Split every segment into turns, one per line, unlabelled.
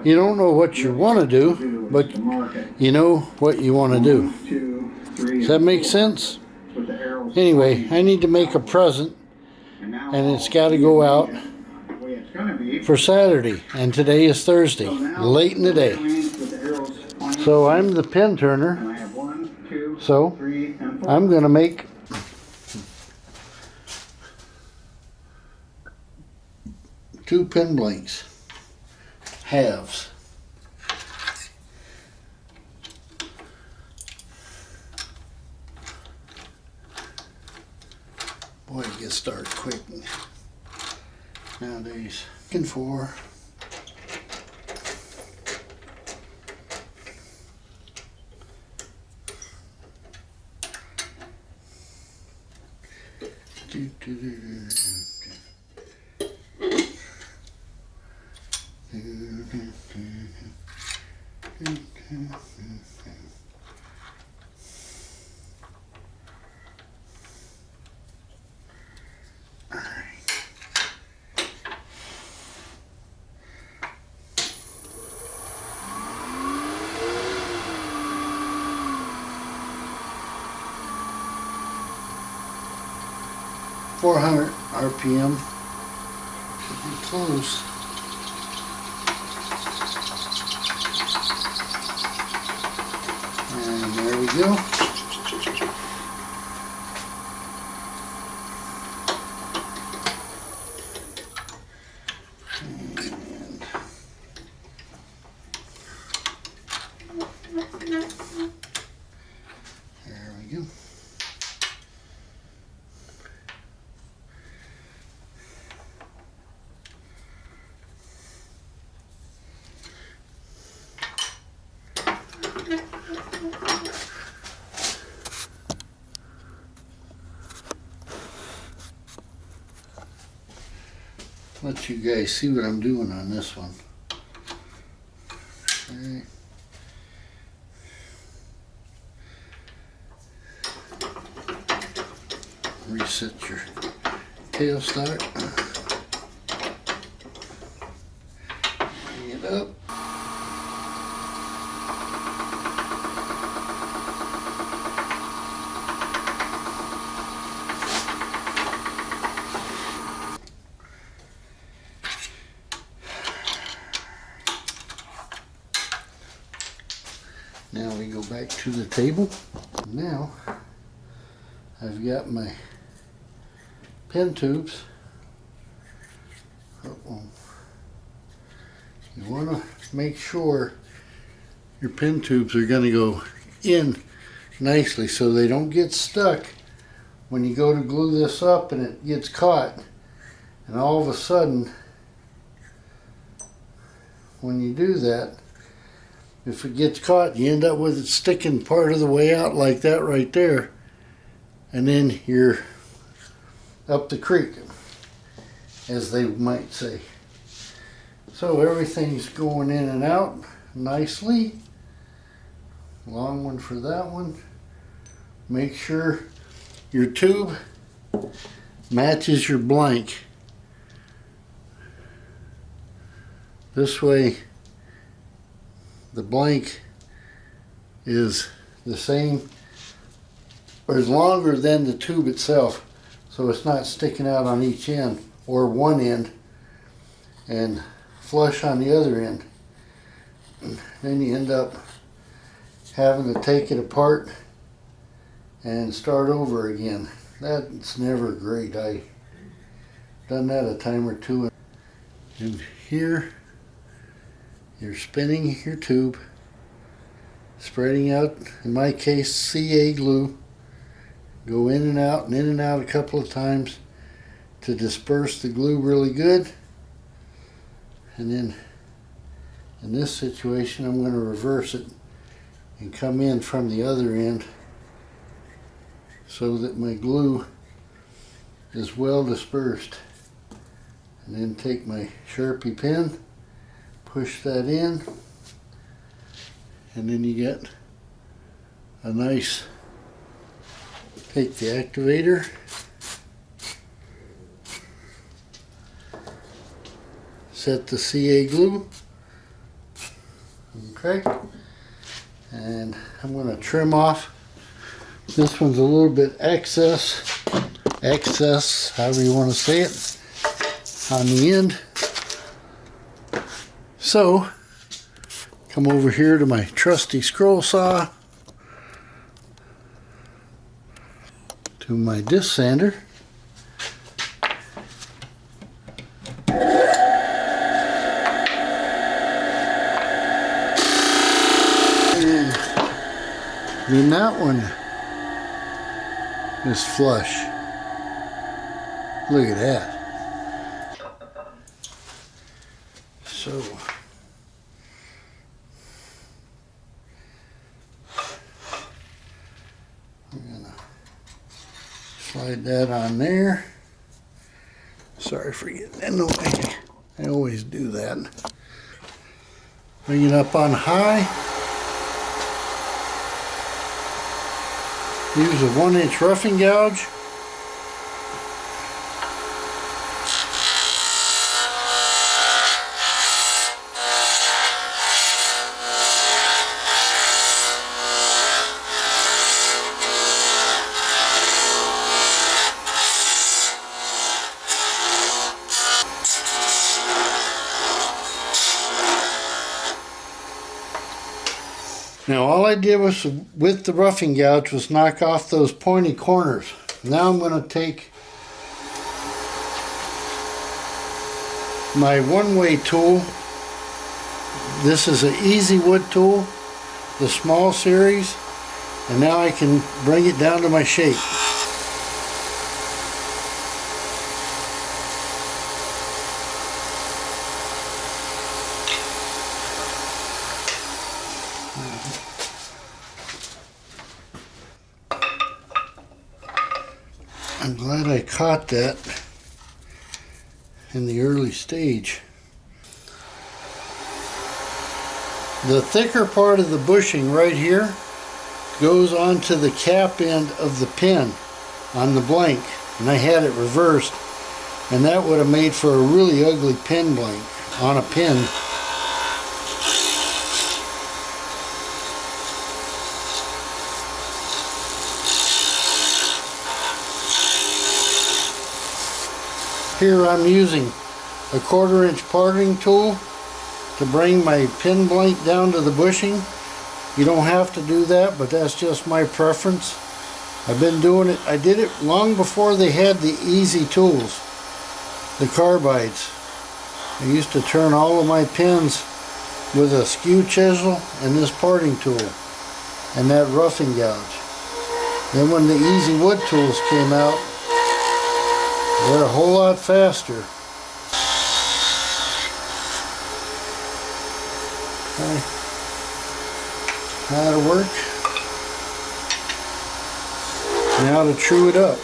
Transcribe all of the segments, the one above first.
You don't know what you want to do, but you know what you want to do. Does that make sense? Anyway, I need to make a present, and it's got to go out for Saturday, and today is Thursday, late in the day. So I'm the pen turner, so I'm going to make two pen blanks, halves. Boy, it gets dark quick nowadays. Looking for .400 RPM. Should be close. And there we go. And there we go. Let you guys see what I'm doing on this one. Okay. Reset your tailstock. Bring it up. Now we go back to the table. Now I've got my pen tubes. Uh-oh. You want to make sure your pen tubes are going to go in nicely so they don't get stuck when you go to glue this up and it gets caught, and all of a sudden when you do that, if it gets caught, you end up with it sticking part of the way out like that right there, and then you're up the creek, as they might say. So everything's going in and out nicely. Long one for that one. Make sure your tube matches your blank. This way the blank is the same, or is longer than the tube itself, so it's not sticking out on each end or one end and flush on the other end. And then you end up having to take it apart and start over again. That's never great. I've done that a time or two. And here you're spinning your tube, spreading out, in my case, CA glue. Go in and out a couple of times to disperse the glue really good. And then in this situation, I'm going to reverse it and come in from the other end so that my glue is well dispersed. And then take my Sharpie pen, push that in, and then you get a nice, take the activator, set the CA glue, Okay, and I'm going to trim off. This one's a little bit excess, however you want to say it, on the end. So, come over here to my trusty scroll saw, to my disc sander. And then that one is flush. Look at that. So I'm gonna slide that on there. Sorry for getting in the way. I always do that. Bring it up on high. Use a 1-inch roughing gouge. Now all I did was, with the roughing gouge, was knock off those pointy corners. Now I'm going to take my one-way tool. This is an Easy Wood tool, the small series, and now I can bring it down to my shape. I'm glad I caught that in the early stage. The thicker part of the bushing right here goes onto the cap end of the pen on the blank, and I had it reversed, and that would have made for a really ugly pen blank on a pen. Here I'm using a 1/4-inch parting tool to bring my pen blank down to the bushing. You don't have to do that, but that's just my preference. I've been doing it, I did it long before they had the easy tools, the carbides. I used to turn all of my pens with a skew chisel and this parting tool and that roughing gouge. Then when the Easy Wood tools came out, they're a whole lot faster. Okay. That'll work. Now to true it up.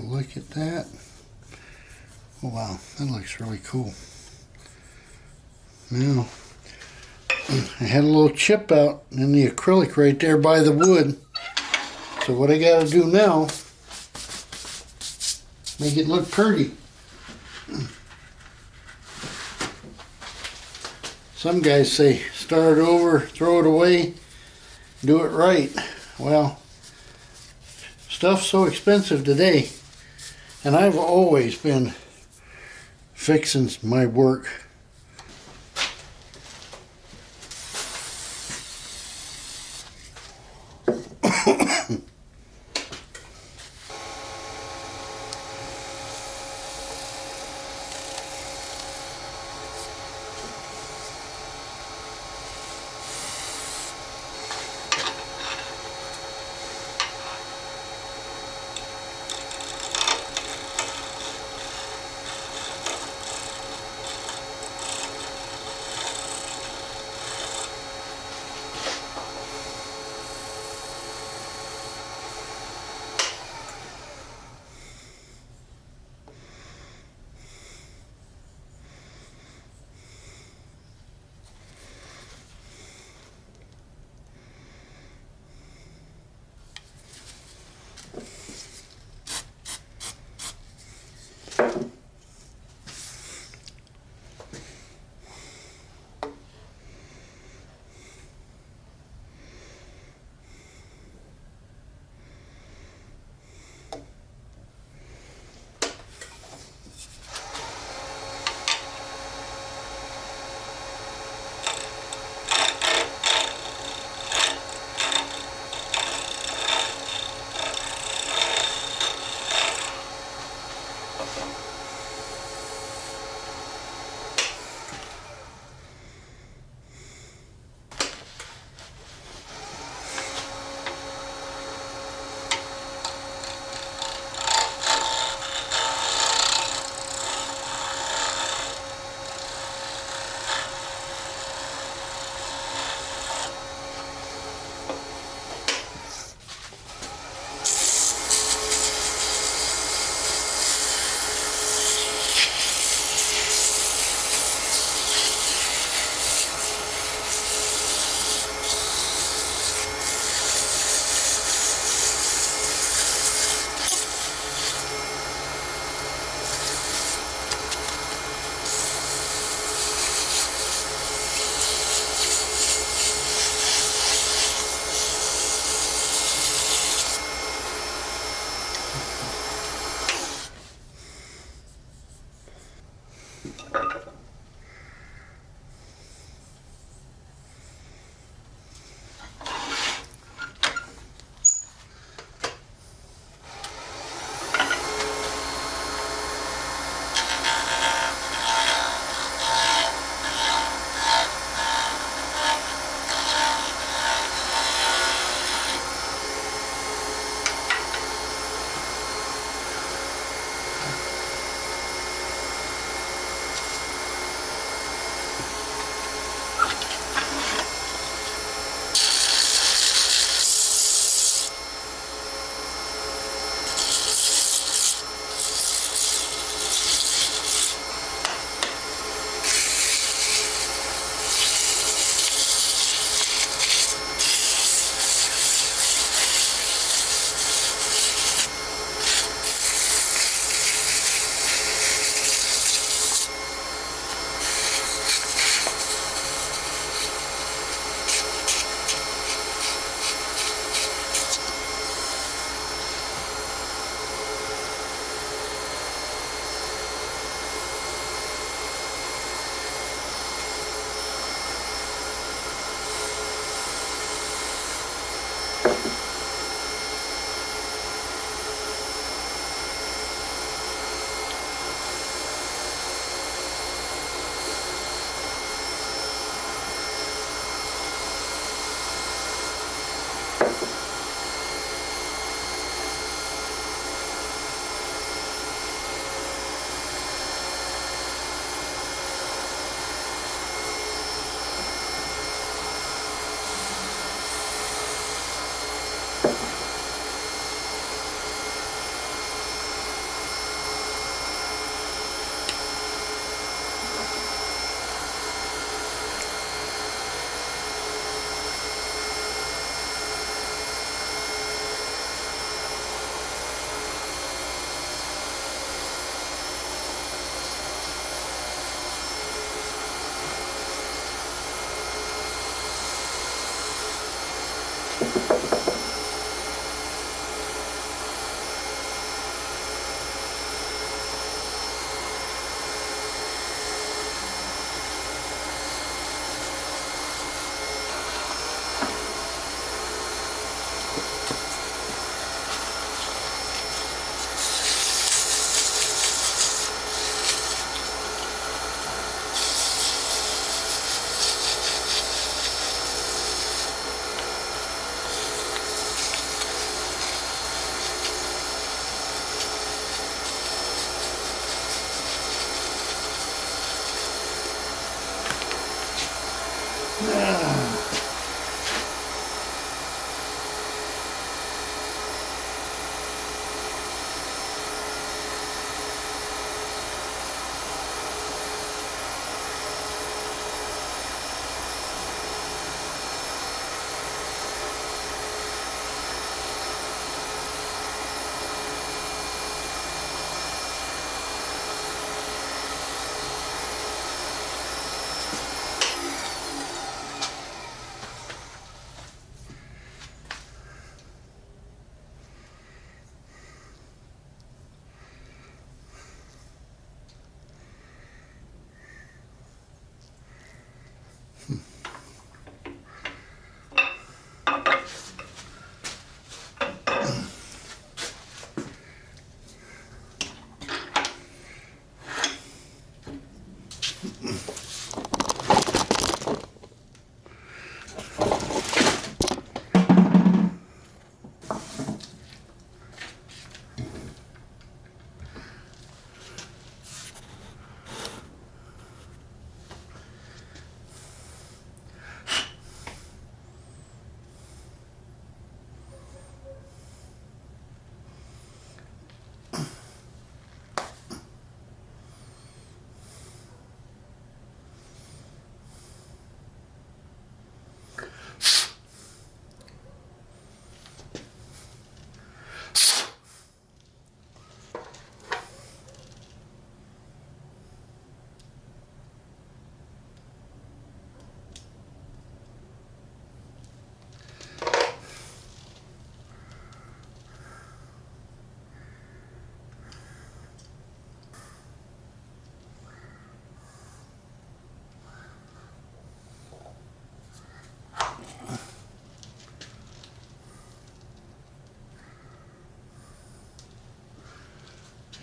Look at that. Oh wow, that looks really cool. Now, I had a little chip out in the acrylic right there by the wood. So what I gotta do now, make it look pretty. Some guys say start over, throw it away, do it right. Well, stuff's so expensive today, and I've always been fixing my work.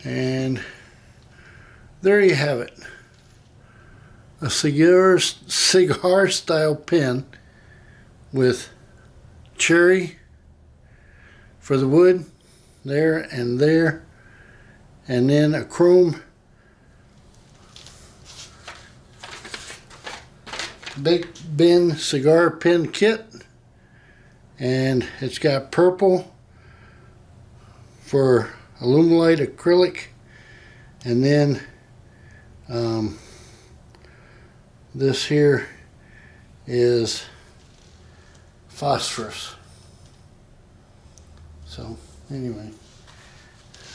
And there you have it. A cigar style pen with cherry for the wood there, and then a chrome Big Ben cigar pen kit, and it's got purple for Illuminate acrylic, and then this here is phosphorus. So anyway,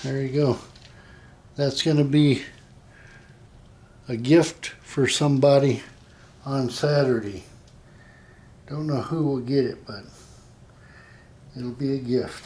there you go. That's going to be a gift for somebody on Saturday. Don't know who will get it, but it'll be a gift.